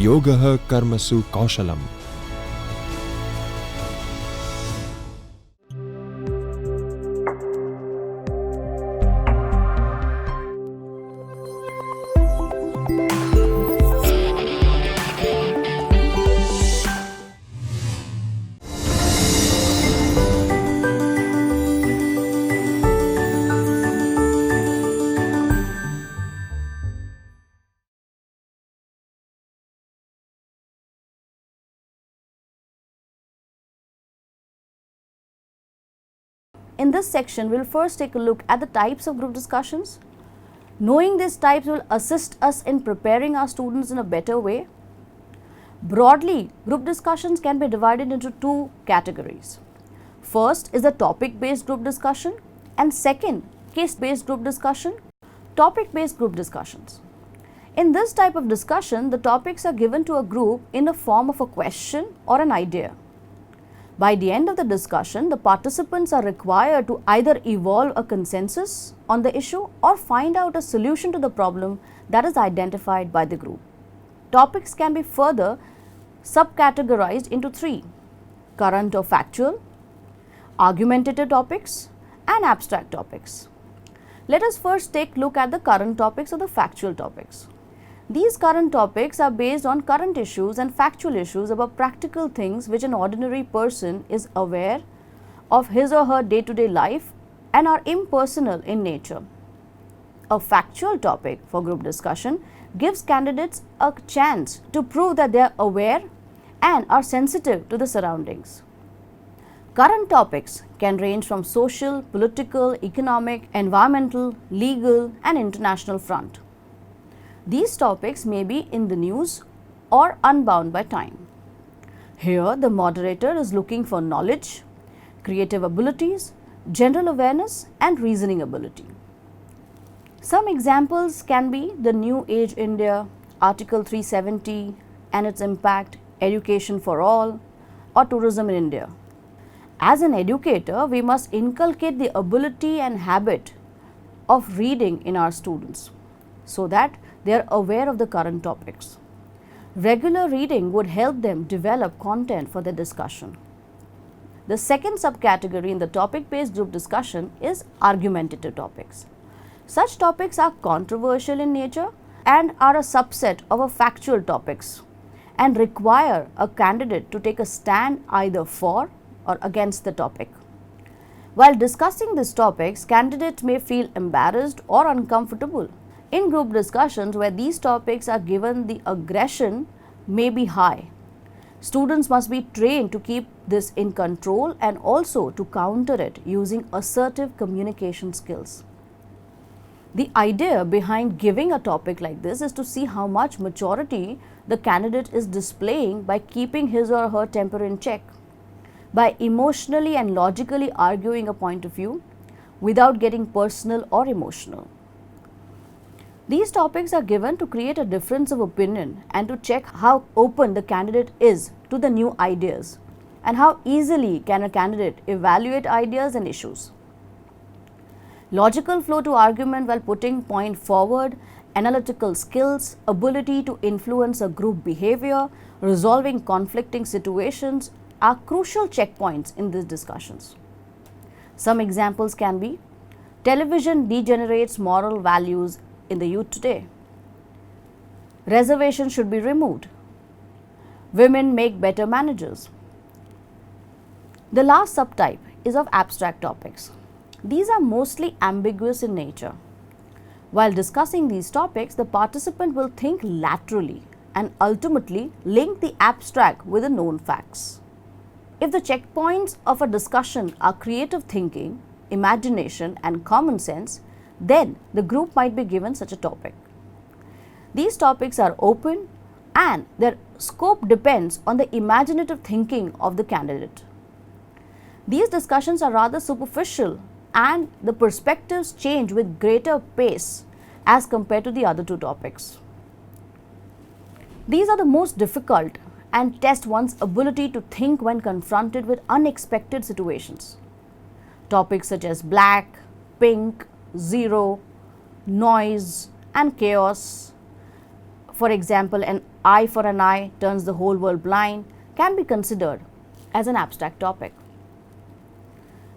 Yogah Karmasu Kaushalam. In this section, we will first take a look at the types of group discussions. Knowing these types will assist us in preparing our students in a better way. Broadly, group discussions can be divided into two categories. First is the topic-based group discussion, and second, case-based group discussion, topic-based group discussions. In this type of discussion, the topics are given to a group in the form of a question or an idea. By the end of the discussion, the participants are required to either evolve a consensus on the issue or find out a solution to the problem that is identified by the group. Topics can be further subcategorized into three: current or factual, argumentative topics, and abstract topics. Let us first take a look at the current topics or the factual topics. These current topics are based on current issues and factual issues about practical things which an ordinary person is aware of his or her day-to-day life and are impersonal in nature. A factual topic for group discussion gives candidates a chance to prove that they are aware and are sensitive to the surroundings. Current topics can range from social, political, economic, environmental, legal, and international front. These topics may be in the news or unbound by time. Here, the moderator is looking for knowledge, creative abilities, general awareness, and reasoning ability. Some examples can be the New Age India, Article 370 and its impact, education for all, or tourism in India. As an educator, we must inculcate the ability and habit of reading in our students so that they are aware of the current topics. Regular reading would help them develop content for their discussion. The second subcategory in the topic-based group discussion is argumentative topics. Such topics are controversial in nature and are a subset of a factual topics and require a candidate to take a stand either for or against the topic. While discussing these topics, candidates may feel embarrassed or uncomfortable. In group discussions where these topics are given, the aggression may be high. Students must be trained to keep this in control and also to counter it using assertive communication skills. The idea behind giving a topic like this is to see how much maturity the candidate is displaying by keeping his or her temper in check, by emotionally and logically arguing a point of view without getting personal or emotional. These topics are given to create a difference of opinion and to check how open the candidate is to the new ideas and how easily can a candidate evaluate ideas and issues. Logical flow to argument while putting point forward, analytical skills, ability to influence a group behavior, resolving conflicting situations are crucial checkpoints in these discussions. Some examples can be: television degenerates moral values in the youth today. Reservation should be removed. Women make better managers. The last subtype is of abstract topics. These are mostly ambiguous in nature. While discussing these topics, the participant will think laterally and ultimately link the abstract with the known facts. If the checkpoints of a discussion are creative thinking, imagination, and common sense, then the group might be given such a topic. These topics are open and their scope depends on the imaginative thinking of the candidate. These discussions are rather superficial and the perspectives change with greater pace as compared to the other two topics. These are the most difficult and test one's ability to think when confronted with unexpected situations. Topics such as black, pink, zero, noise, and chaos For example, an eye for an eye turns the whole world blind can be considered as an abstract topic.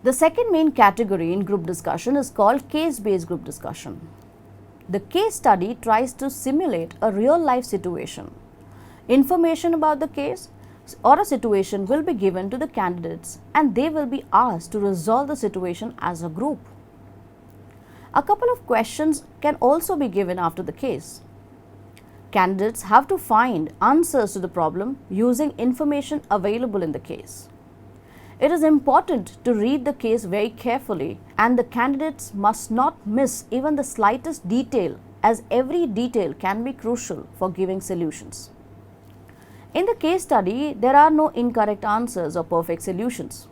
The second main category in group discussion is called case-based group discussion. The case study tries to simulate a real-life situation. Information about the case or a situation will be given to the candidates and they will be asked to resolve the situation as a group. A couple of questions can also be given after the case. Candidates have to find answers to the problem using information available in the case. It is important to read the case very carefully and the candidates must not miss even the slightest detail, as every detail can be crucial for giving solutions. In the case study, there are no incorrect answers or perfect solutions.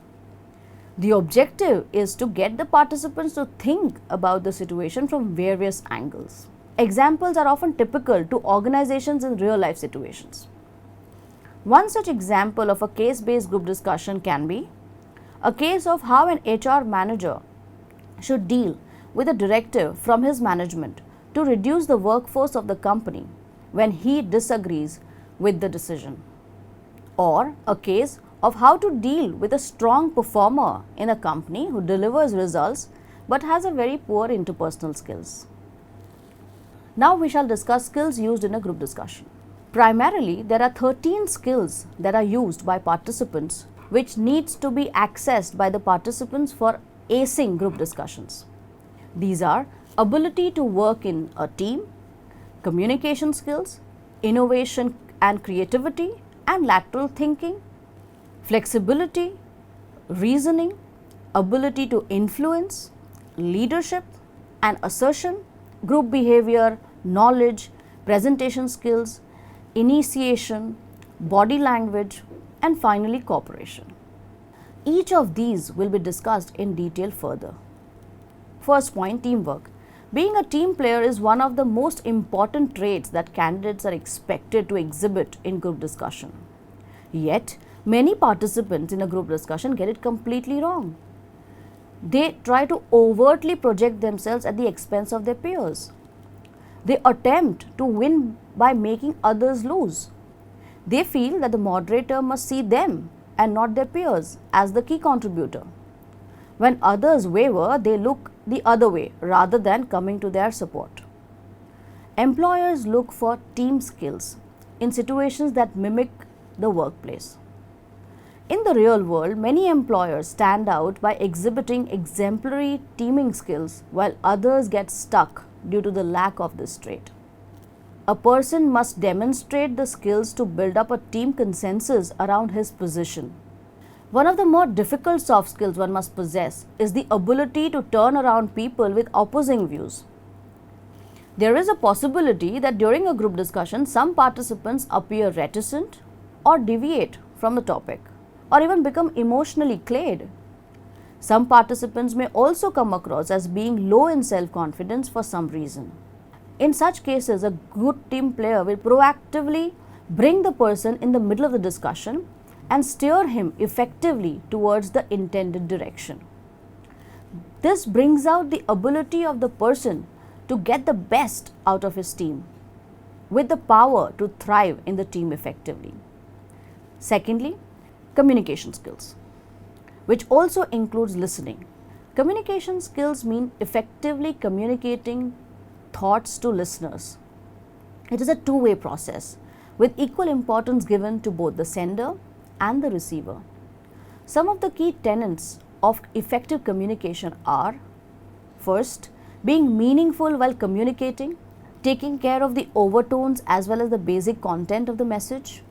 The objective is to get the participants to think about the situation from various angles. Examples are often typical to organizations in real-life situations. One such example of a case-based group discussion can be a case of how an HR manager should deal with a directive from his management to reduce the workforce of the company when he disagrees with the decision. Or a case of how to deal with a strong performer in a company who delivers results but has a very poor interpersonal skills. Now we shall discuss skills used in a group discussion. Primarily, there are 13 skills that are used by participants which needs to be accessed by the participants for acing group discussions. These are ability to work in a team, communication skills, innovation and creativity and lateral thinking, flexibility, reasoning, ability to influence, leadership and assertion, group behavior, knowledge, presentation skills, initiation, body language, and finally cooperation. Each of these will be discussed in detail further. First point, teamwork. Being a team player is one of the most important traits that candidates are expected to exhibit in group discussion. Yet, many participants in a group discussion get it completely wrong. They try to overtly project themselves at the expense of their peers. They attempt to win by making others lose. They feel that the moderator must see them and not their peers as the key contributor. When others waver, they look the other way rather than coming to their support. Employers look for team skills in situations that mimic the workplace. In the real world, many employers stand out by exhibiting exemplary teaming skills while others get stuck due to the lack of this trait. A person must demonstrate the skills to build up a team consensus around his position. One of the more difficult soft skills one must possess is the ability to turn around people with opposing views. There is a possibility that during a group discussion, some participants appear reticent or deviate from the topic, or even become emotionally clayed. Some participants may also come across as being low in self-confidence for some reason. In such cases, a good team player will proactively bring the person in the middle of the discussion and steer him effectively towards the intended direction. This brings out the ability of the person to get the best out of his team, with the power to thrive in the team effectively. Secondly, communication skills, which also includes listening. Communication skills mean effectively communicating thoughts to listeners. It is a two-way process with equal importance given to both the sender and the receiver. Some of the key tenets of effective communication are: first, being meaningful while communicating, taking care of the overtones as well as the basic content of the message.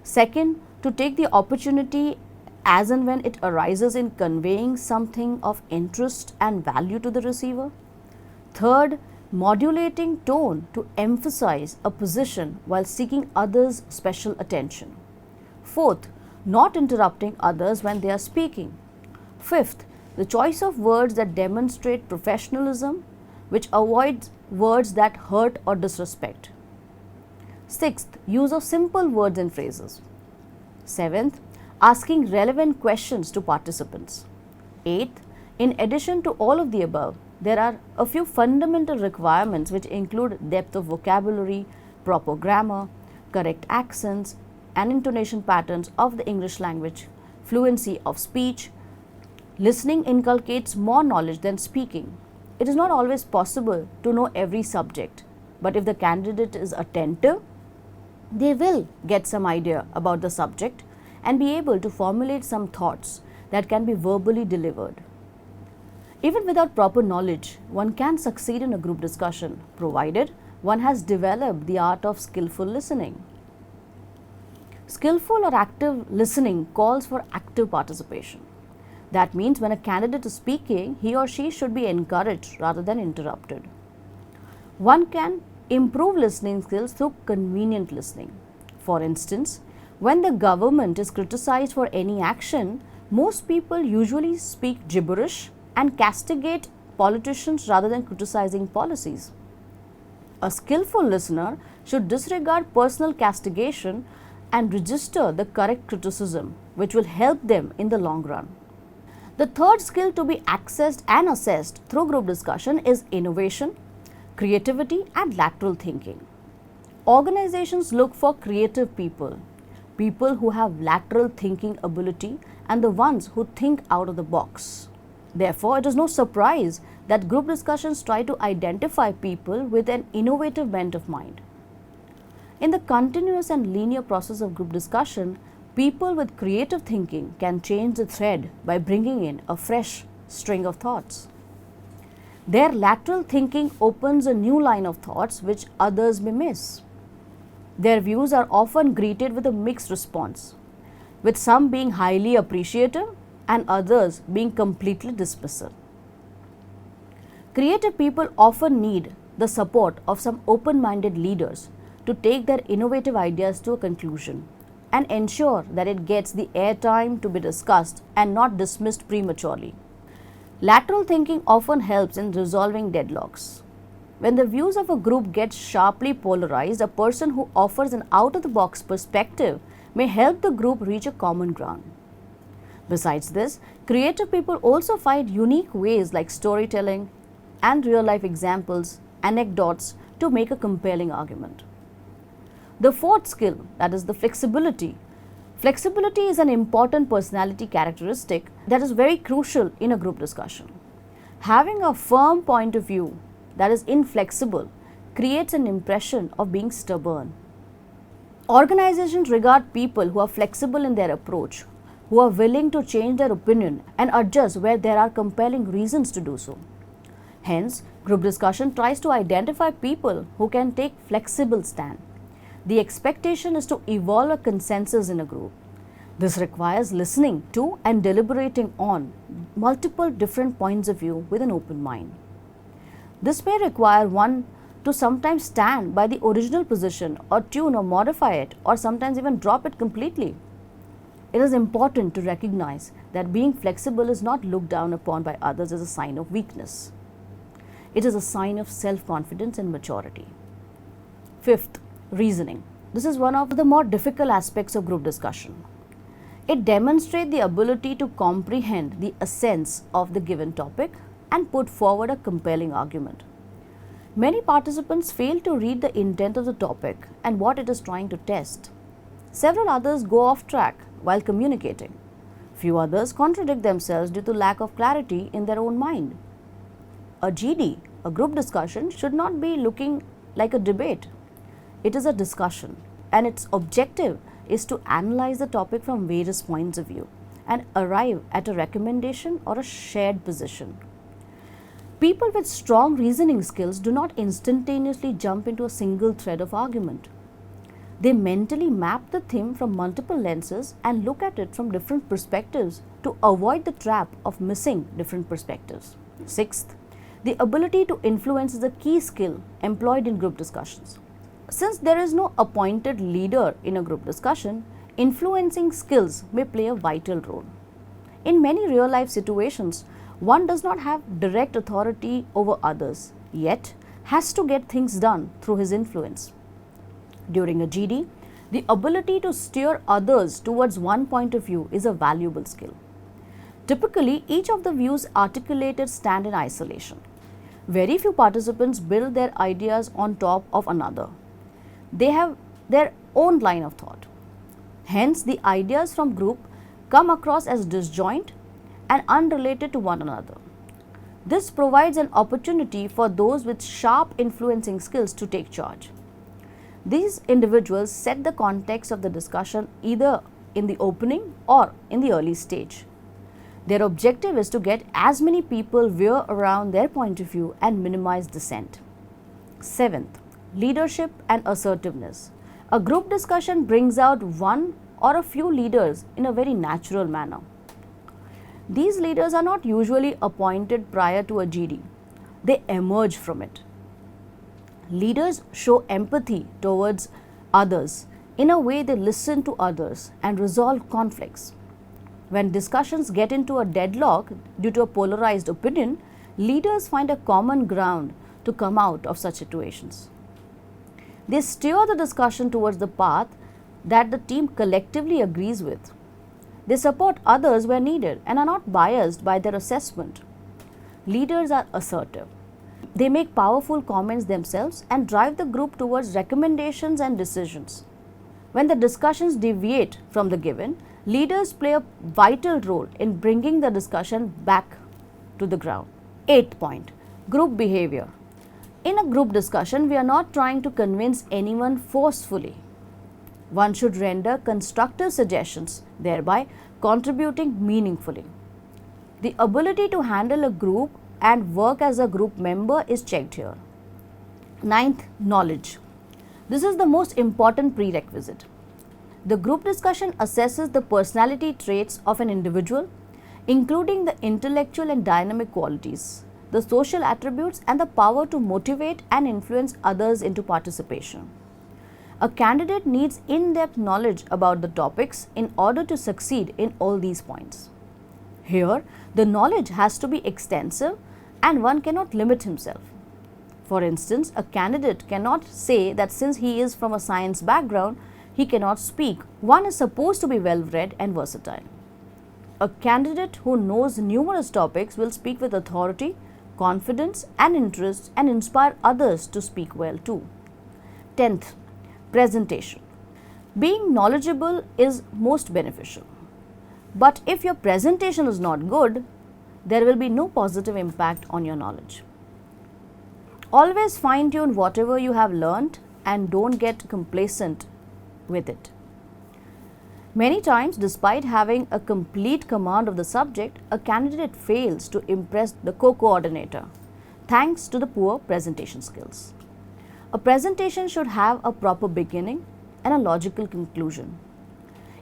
Second, to take the opportunity as and when it arises in conveying something of interest and value to the receiver. Third, modulating tone to emphasize a position while seeking others' special attention. Fourth, not interrupting others when they are speaking. Fifth, the choice of words that demonstrate professionalism, which avoids words that hurt or disrespect. Sixth, use of simple words and phrases. Seventh, asking relevant questions to participants. Eighth, in addition to all of the above, there are a few fundamental requirements which include depth of vocabulary, proper grammar, correct accents and intonation patterns of the English language, fluency of speech. Listening inculcates more knowledge than speaking. It is not always possible to know every subject, but if the candidate is attentive, they will get some idea about the subject and be able to formulate some thoughts that can be verbally delivered. Even without proper knowledge, one can succeed in a group discussion, provided one has developed the art of skillful listening. Skillful or active listening calls for active participation. That means when a candidate is speaking, he or she should be encouraged rather than interrupted. One can improve listening skills through convenient listening. For instance, when the government is criticized for any action, most people usually speak gibberish and castigate politicians rather than criticizing policies. A skillful listener should disregard personal castigation and register the correct criticism, which will help them in the long run. The third skill to be accessed and assessed through group discussion is innovation, creativity and lateral thinking. Organizations look for creative people, people who have lateral thinking ability and the ones who think out of the box. Therefore, it is no surprise that group discussions try to identify people with an innovative bent of mind. In the continuous and linear process of group discussion, people with creative thinking can change the thread by bringing in a fresh string of thoughts. Their lateral thinking opens a new line of thoughts which others may miss. Their views are often greeted with a mixed response, with some being highly appreciative and others being completely dismissive. Creative people often need the support of some open-minded leaders to take their innovative ideas to a conclusion and ensure that it gets the airtime to be discussed and not dismissed prematurely. Lateral thinking often helps in resolving deadlocks. When the views of a group get sharply polarized, a person who offers an out-of-the-box perspective may help the group reach a common ground. Besides this, creative people also find unique ways like storytelling and real-life examples, anecdotes to make a compelling argument. The fourth skill, that is the flexibility. Flexibility is an important personality characteristic that is very crucial in a group discussion. Having a firm point of view that is inflexible creates an impression of being stubborn. Organizations regard people who are flexible in their approach, who are willing to change their opinion and adjust where there are compelling reasons to do so. Hence, group discussion tries to identify people who can take flexible stand. The expectation is to evolve a consensus in a group. This requires listening to and deliberating on multiple different points of view with an open mind. This may require one to sometimes stand by the original position or tune or modify it or sometimes even drop it completely. It is important to recognize that being flexible is not looked down upon by others as a sign of weakness. It is a sign of self-confidence and maturity. Fifth, reasoning. This is one of the more difficult aspects of group discussion. It demonstrates the ability to comprehend the essence of the given topic and put forward a compelling argument. Many participants fail to read the intent of the topic and what it is trying to test. Several others go off track while communicating. Few others contradict themselves due to lack of clarity in their own mind. A GD, a group discussion, should not be looking like a debate. It is a discussion, and its objective is to analyze the topic from various points of view and arrive at a recommendation or a shared position. People with strong reasoning skills do not instantaneously jump into a single thread of argument. They mentally map the theme from multiple lenses and look at it from different perspectives to avoid the trap of missing different perspectives. Sixth, the ability to influence is a key skill employed in group discussions. Since there is no appointed leader in a group discussion, influencing skills may play a vital role. In many real-life situations, one does not have direct authority over others, yet has to get things done through his influence. During a GD, the ability to steer others towards one point of view is a valuable skill. Typically, each of the views articulated stand in isolation. Very few participants build their ideas on top of another. They have their own line of thought. Hence, the ideas from group come across as disjoint and unrelated to one another. This provides an opportunity for those with sharp influencing skills to take charge. These individuals set the context of the discussion either in the opening or in the early stage. Their objective is to get as many people veer around their point of view and minimize dissent. Seventh, leadership and assertiveness. A group discussion brings out one or a few leaders in a very natural manner. These leaders are not usually appointed prior to a GD. They emerge from it. Leaders show empathy towards others. In a way, they listen to others and resolve conflicts. When discussions get into a deadlock due to a polarized opinion, leaders find a common ground to come out of such situations. They steer the discussion towards the path that the team collectively agrees with. They support others where needed and are not biased by their assessment. Leaders are assertive. They make powerful comments themselves and drive the group towards recommendations and decisions. When the discussions deviate from the given, leaders play a vital role in bringing the discussion back to the ground. Eighth point, group behavior. In a group discussion, we are not trying to convince anyone forcefully. One should render constructive suggestions, thereby contributing meaningfully. The ability to handle a group and work as a group member is checked here. Ninth, knowledge. This is the most important prerequisite. The group discussion assesses the personality traits of an individual, including the intellectual and dynamic qualities, the social attributes, and the power to motivate and influence others into participation. A candidate needs in-depth knowledge about the topics in order to succeed in all these points. Here, the knowledge has to be extensive and one cannot limit himself. For instance, a candidate cannot say that since he is from a science background, he cannot speak. One is supposed to be well-read and versatile. A candidate who knows numerous topics will speak with authority, confidence, and interest and inspire others to speak well too. 10th, presentation. Being knowledgeable is most beneficial. But if your presentation is not good, there will be no positive impact on your knowledge. Always fine-tune whatever you have learned and don't get complacent with it. Many times, despite having a complete command of the subject, a candidate fails to impress the co-coordinator thanks to the poor presentation skills. A presentation should have a proper beginning and a logical conclusion.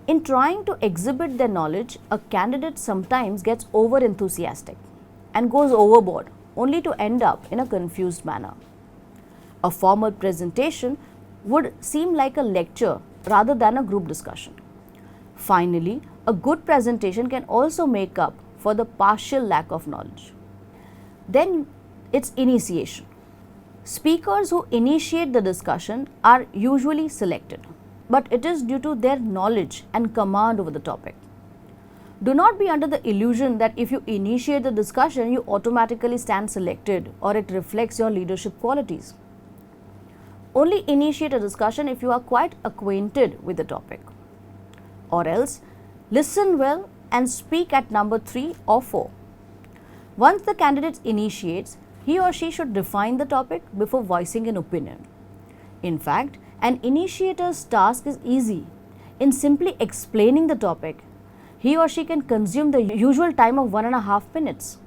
In trying to exhibit their knowledge, a candidate sometimes gets over-enthusiastic and goes overboard only to end up in a confused manner. A formal presentation would seem like a lecture rather than a group discussion. Finally, a good presentation can also make up for the partial lack of knowledge. Then it's initiation. Speakers who initiate the discussion are usually selected, but it is due to their knowledge and command over the topic. Do not be under the illusion that if you initiate the discussion, you automatically stand selected or it reflects your leadership qualities. Only initiate a discussion if you are quite acquainted with the topic. Or else, listen well and speak at number 3 or 4. Once the candidate initiates, he or she should define the topic before voicing an opinion. In fact, an initiator's task is easy. In simply explaining the topic, he or she can consume the usual time of 1.5 minutes.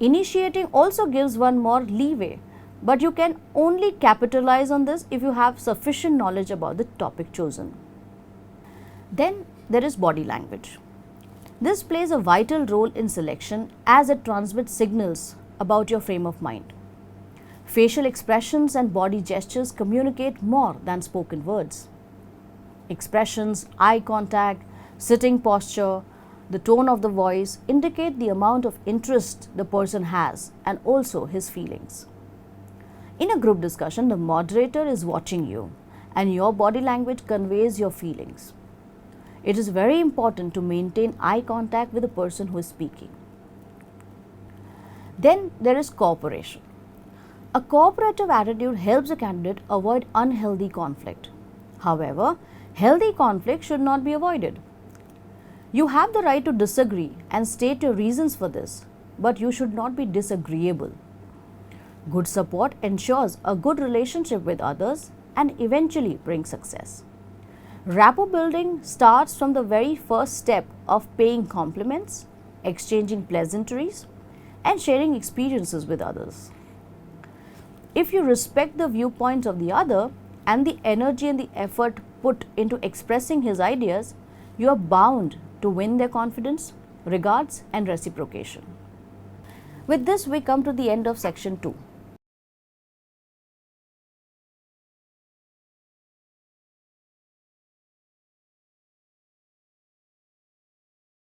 Initiating also gives one more leeway, but you can only capitalize on this if you have sufficient knowledge about the topic chosen. Then there is body language. This plays a vital role in selection as it transmits signals about your frame of mind. Facial expressions and body gestures communicate more than spoken words. Expressions, eye contact, sitting posture, the tone of the voice indicate the amount of interest the person has and also his feelings. In a group discussion, the moderator is watching you and your body language conveys your feelings. It is very important to maintain eye contact with the person who is speaking. Then there is cooperation. A cooperative attitude helps a candidate avoid unhealthy conflict. However, healthy conflict should not be avoided. You have the right to disagree and state your reasons for this, but you should not be disagreeable. Good support ensures a good relationship with others and eventually brings success. Rapport building starts from the very first step of paying compliments, exchanging pleasantries, and sharing experiences with others. If you respect the viewpoints of the other and the energy and the effort put into expressing his ideas, you are bound to win their confidence, regards, and reciprocation. With this, we come to the end of section 2.